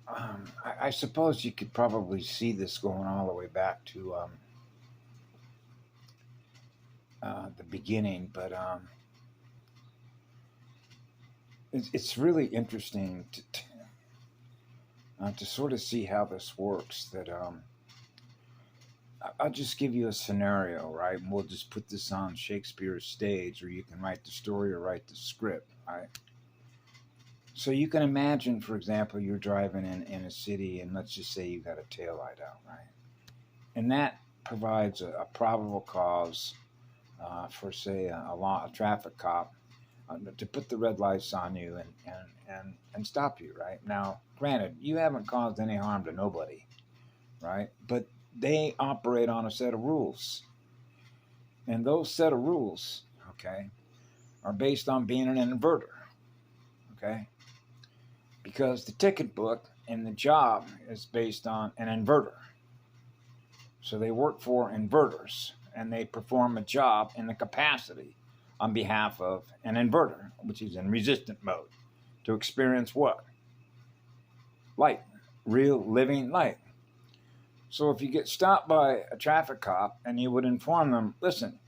I suppose you could probably see this going all the way back to the beginning, but it's really interesting to sort of see how this works. That I'll just give you a scenario, right? And we'll just put this on Shakespeare's stage, or you can write the story or write the script, right? So you can imagine, for example, you're driving in a city, and let's just say you got a taillight out, right? And that provides a probable cause for, say, a traffic cop to put the red lights on you and stop you, right? Now, granted, you haven't caused any harm to nobody, right? But they operate on a set of rules. And those set of rules, okay, are based on being an inverter, okay? Because the ticket book and the job is based on an inverter. So they work for inverters, and they perform a job in the capacity on behalf of an inverter, which is in resistant mode, to experience what? Light, real living light. So if you get stopped by a traffic cop and you would inform them, listen,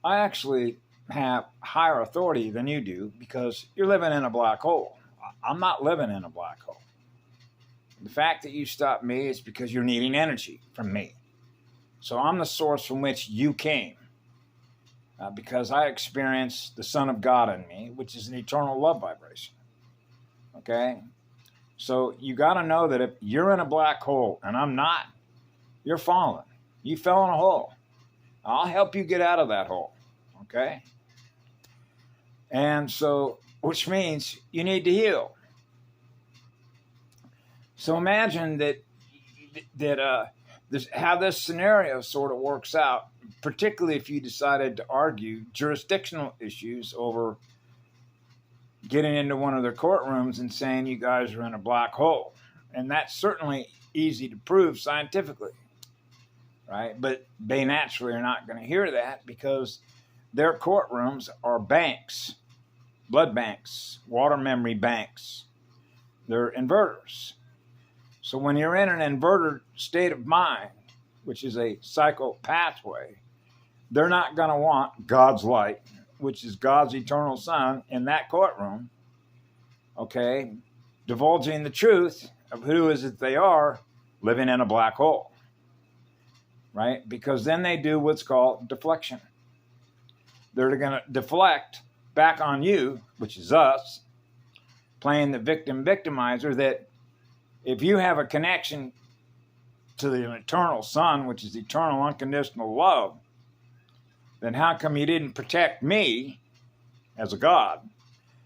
I actually have higher authority than you do because you're living in a black hole. I'm not living in a black hole. The fact that you stopped me is because you're needing energy from me. So I'm the source from which you came. Because I experience the Son of God in me, which is an eternal love vibration. Okay? So you got to know that if you're in a black hole and I'm not, you're falling. You fell in a hole. I'll help you get out of that hole. Okay? And so, which means you need to heal. So imagine that how this scenario sort of works out, particularly if you decided to argue jurisdictional issues over getting into one of their courtrooms and saying you guys are in a black hole. And that's certainly easy to prove scientifically, right? But they naturally are not going to hear that because their courtrooms are banks, blood banks, water memory banks. They're inverters. So when you're in an inverted state of mind, which is a cycle pathway, they're not going to want God's light, which is God's eternal Son, in that courtroom, okay, divulging the truth of who is it they are living in a black hole, right? Because then they do what's called deflection. They're going to deflect back on you, which is us, playing the victim-victimizer, that if you have a connection to the eternal Son, which is eternal unconditional love, then how come you didn't protect me as a God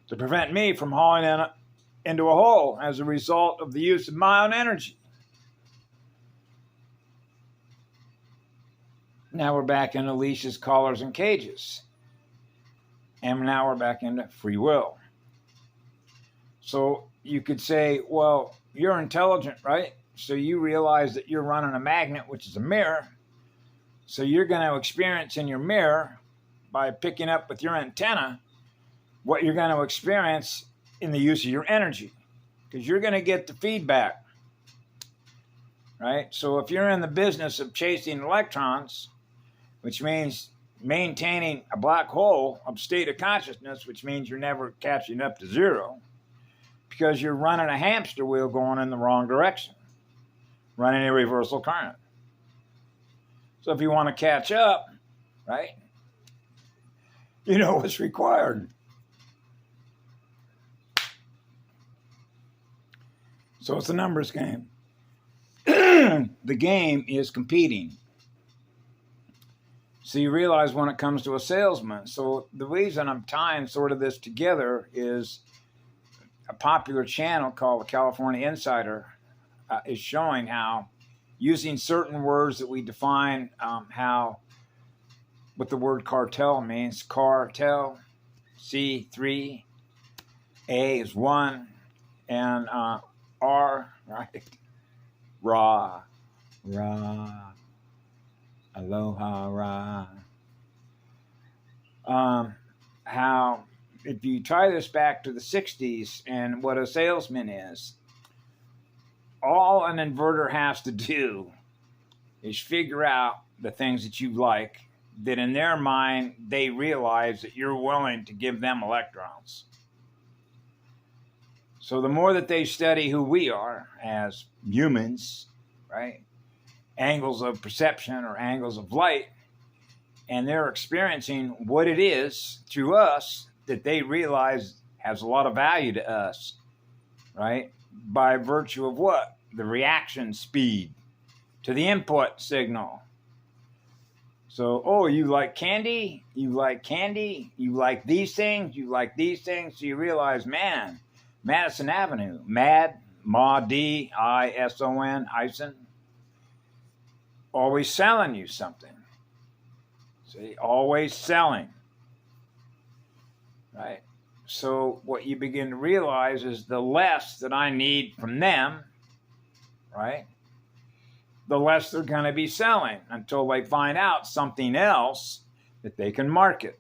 to prevent me from hauling into a hole as a result of the use of my own energy? Now we're back into leashes, collars, and cages. And now we're back into free will. So you could say, well, you're intelligent, right? So you realize that you're running a magnet, which is a mirror. So you're going to experience in your mirror, by picking up with your antenna, what you're going to experience in the use of your energy. Because you're going to get the feedback, right? So if you're in the business of chasing electrons, which means maintaining a black hole of state of consciousness, which means you're never catching up to zero, because you're running a hamster wheel going in the wrong direction, running a reversal current. So if you want to catch up, right, you know what's required. So it's a numbers game. The game is competing. So you realize when it comes to a salesman. So the reason I'm tying sort of this together is a popular channel called the California Insider is showing how using certain words that we define how what the word cartel means. Cartel, C3, A is 1, and R, right? Ra, aloha, ra. How, if you tie this back to the 60s and what a salesman is, all an inverter has to do is figure out the things that you like, that in their mind, they realize that you're willing to give them electrons. So the more that they study who we are as humans, right? Angles of perception or angles of light, and they're experiencing what it is through us that they realize has a lot of value to us, right? By virtue of what? The reaction speed to the input signal. So, oh, you like candy? You like candy? You like these things? You like these things? So you realize, man, Madison Avenue, Madison, Ison, always selling you something. See, always selling, right? So what you begin to realize is the less that I need from them, right? The less they're going to be selling until they find out something else that they can market.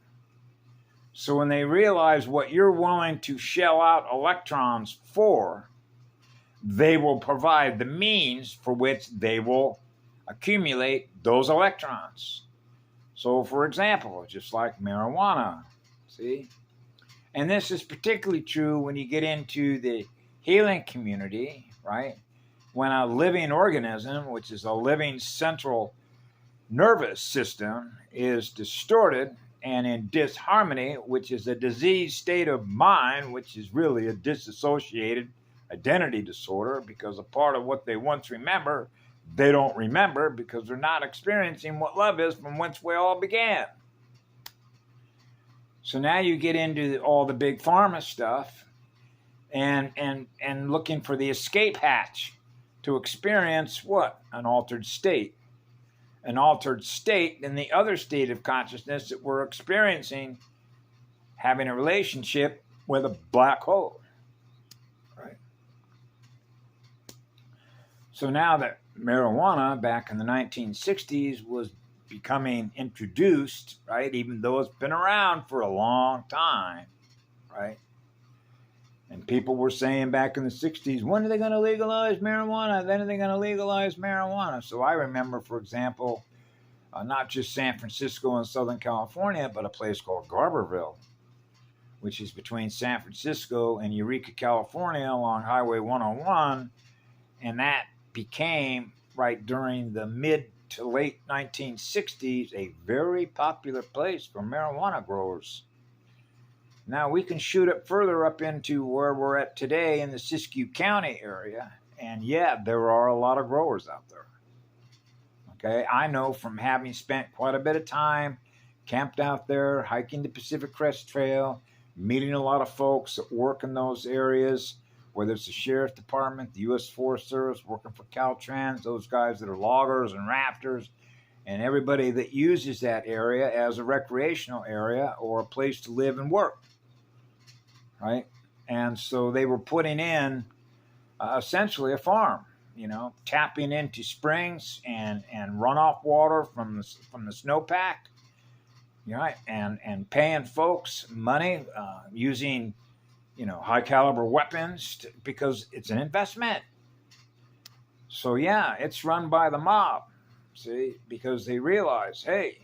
So when they realize what you're willing to shell out electrons for, they will provide the means for which they will accumulate those electrons. So, for example, just like marijuana, see? And this is particularly true when you get into the healing community, right? When a living organism, which is a living central nervous system, is distorted and in disharmony, which is a diseased state of mind, which is really a disassociated identity disorder, because a part of what they once remember, they don't remember because they're not experiencing what love is from whence we all began. So now you get into all the big pharma stuff and looking for the escape hatch to experience what? An altered state. An altered state in the other state of consciousness that we're experiencing, having a relationship with a black hole. Right? So now that marijuana back in the 1960s was becoming introduced, right? Even though it's been around for a long time, right? And people were saying back in the 60s, when are they going to legalize marijuana? Then are they going to legalize marijuana? So I remember, for example, not just San Francisco and Southern California, but a place called Garberville, which is between San Francisco and Eureka, California, along Highway 101. And that became, right during the mid to late 1960s, a very popular place for marijuana growers. Now we can shoot it further up into where we're at today in the Siskiyou County area. And yeah, there are a lot of growers out there. Okay, I know from having spent quite a bit of time camped out there, hiking the Pacific Crest Trail, meeting a lot of folks that work in those areas, whether it's the Sheriff's Department, the U.S. Forest Service, working for Caltrans, those guys that are loggers and rafters, and everybody that uses that area as a recreational area or a place to live and work, right? And so they were putting in essentially a farm, you know, tapping into springs and runoff water from the snowpack, right? And paying folks money using, you know, high caliber weapons because it's an investment. So yeah, it's run by the mob, see, because they realize, hey,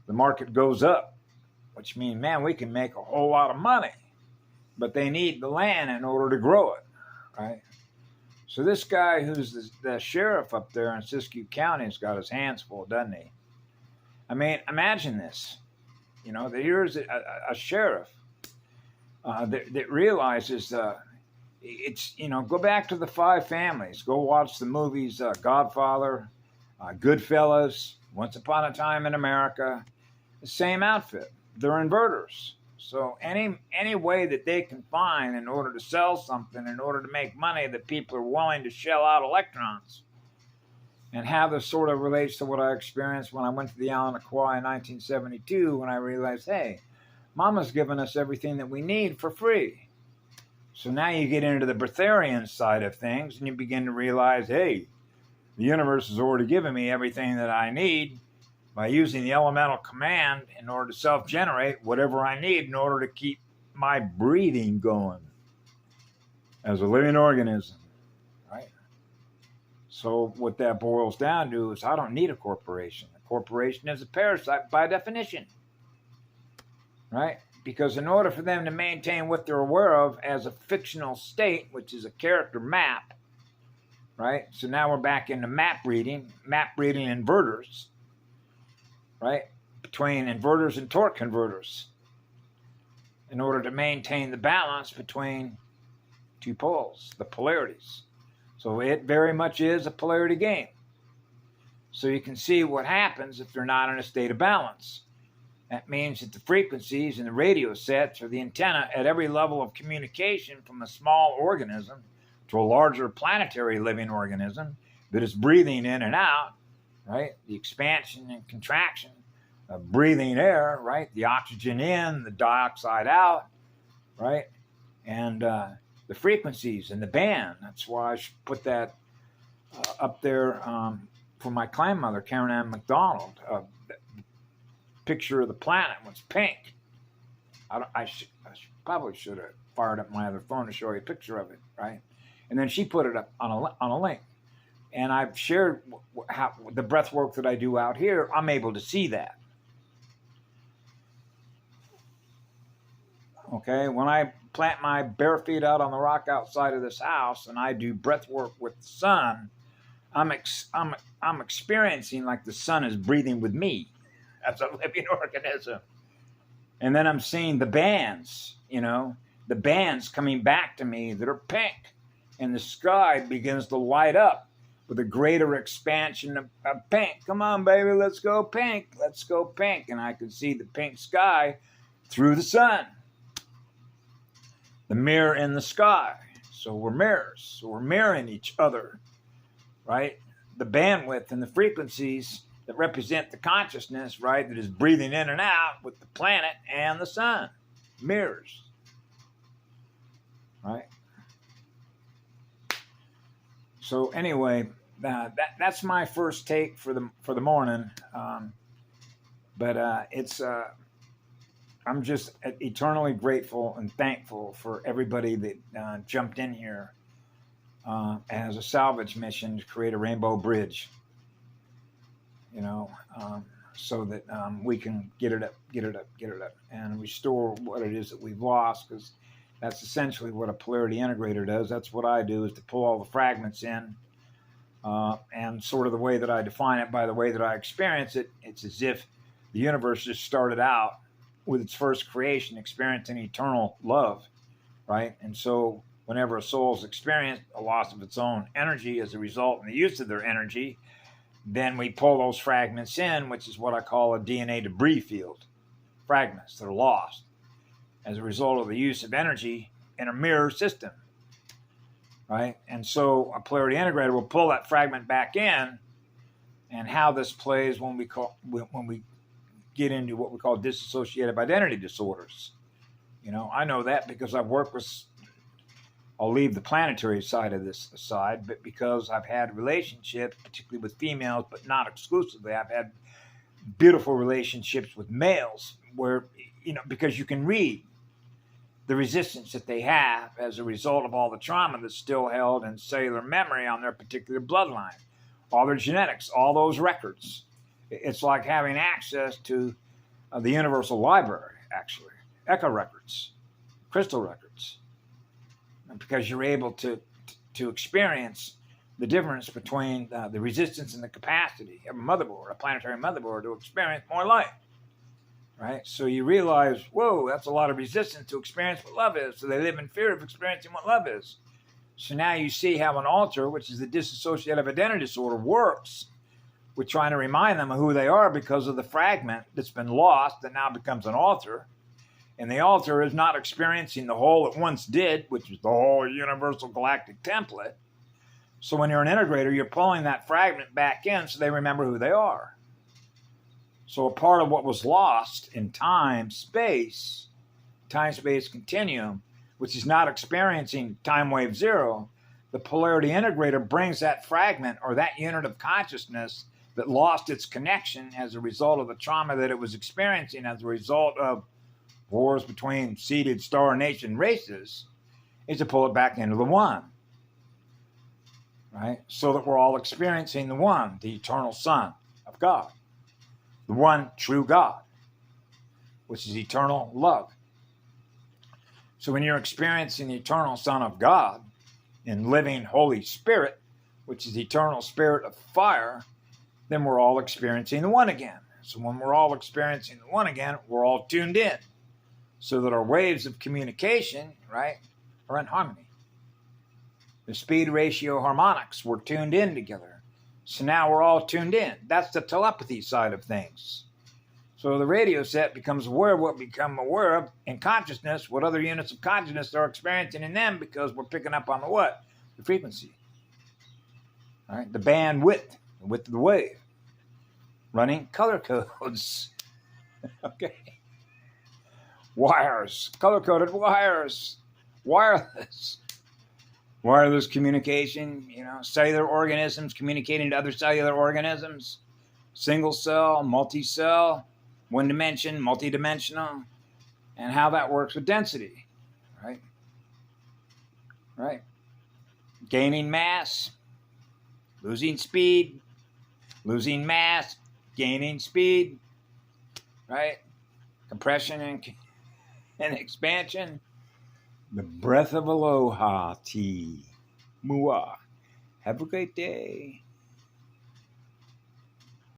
the market goes up, which means, man, we can make a whole lot of money, but they need the land in order to grow it, right? So this guy who's the sheriff up there in Siskiyou County has got his hands full, doesn't he? I mean, imagine this, you know, here's a sheriff that realizes it's, you know, go back to the Five Families. Go watch the movies Godfather, Goodfellas, Once Upon a Time in America. The same outfit. They're inverters. So any way that they can find in order to sell something, in order to make money, that people are willing to shell out electrons. And how this sort of relates to what I experienced when I went to the Island of Kauai in 1972, when I realized, hey, Mama's given us everything that we need for free. So now you get into the Breatharian side of things and you begin to realize, hey, the universe has already given me everything that I need by using the elemental command in order to self-generate whatever I need in order to keep my breathing going as a living organism, right? So what that boils down to is I don't need a corporation. A corporation is a parasite by definition, right? Because in order for them to maintain what they're aware of as a fictional state, which is a character map, right? So now we're back into map reading inverters, right? Between inverters and torque converters in order to maintain the balance between two poles, the polarities. So it very much is a polarity game. So you can see what happens if they're not in a state of balance. That means that the frequencies and the radio sets or the antenna at every level of communication from a small organism to a larger planetary living organism that is breathing in and out, right? The expansion and contraction of breathing air, right? The oxygen in, the dioxide out, right? And the frequencies and the band. That's why I should put that up there for my clan mother, Karen Ann McDonald. Picture of the planet was pink. I probably should have fired up my other phone to show you a picture of it, right? And then she put it up on a link. And I've shared how the breath work that I do out here. I'm able to see that. Okay, when I plant my bare feet out on the rock outside of this house and I do breath work with the sun, I'm experiencing like the sun is breathing with me as a living organism. And then I'm seeing the bands, the bands coming back to me that are pink. And the sky begins to light up with a greater expansion of pink. Come on, baby, let's go pink. Let's go pink. And I can see the pink sky through the sun. The mirror in the sky. So we're mirrors. So we're mirroring each other, right? The bandwidth and the frequencies that represent the consciousness, right, that is breathing in and out with the planet and the sun. Mirrors, right? So anyway, that's my first take for the morning. But I'm just eternally grateful and thankful for everybody that jumped in here as a salvage mission to create a rainbow bridge. So that we can get it up, and restore what it is that we've lost, because that's essentially what a polarity integrator does. That's what I do, is to pull all the fragments in, and sort of the way that I define it, by the way that I experience it, it's as if the universe just started out with its first creation, experiencing eternal love, right? And so whenever a soul's experienced a loss of its own energy as a result in the use of their energy, then we pull those fragments in, which is what I call a DNA debris field. Fragments that are lost as a result of the use of energy in a mirror system, right? And so a polarity integrator will pull that fragment back in, and how this plays when we get into what we call dissociative identity disorders. I know that because I've worked with, I'll leave the planetary side of this aside, but because I've had relationships, particularly with females, but not exclusively, I've had beautiful relationships with males where, because you can read the resistance that they have as a result of all the trauma that's still held in cellular memory on their particular bloodline, all their genetics, all those records. It's like having access to the universal library, actually, EKKA records, crystal records, because you're able to experience the difference between the resistance and the capacity of a motherboard, a planetary motherboard, to experience more light, right? So you realize, whoa, that's a lot of resistance to experience what love is. So they live in fear of experiencing what love is. So now you see how an alter, which is the dissociative identity disorder, works with trying to remind them of who they are because of the fragment that's been lost that now becomes an alter. And the alter is not experiencing the whole it once did, which was the whole universal galactic template. So when you're an integrator, you're pulling that fragment back in so they remember who they are. So a part of what was lost in time-space continuum, which is not experiencing time wave zero, the polarity integrator brings that fragment or that unit of consciousness that lost its connection as a result of the trauma that it was experiencing as a result of wars between seeded Star Nation races, is to pull it back into the one. right? So that we're all experiencing the one, the eternal Son of God, the one true God, which is eternal love. So when you're experiencing the eternal Son of God in living Holy Spirit, which is the eternal spirit of fire, then we're all experiencing the one again. So when we're all experiencing the one again, we're all tuned in so that our waves of communication, right, are in harmony. The speed ratio harmonics, we're tuned in together. So now we're all tuned in. That's the telepathy side of things. So the radio set becomes aware of what we become aware of in consciousness, what other units of consciousness are experiencing in them, because we're picking up on the what? The frequency. All right? The bandwidth, the width of the wave. Running color codes. Okay. Wires, color-coded wires. Wireless. Wireless communication, cellular organisms communicating to other cellular organisms. Single cell, multi-cell, one dimension, multi-dimensional, and how that works with density, right? Right. Gaining mass, losing speed, losing mass, gaining speed, right? Compression and expansion. The breath of aloha tea. Mua. Have a great day.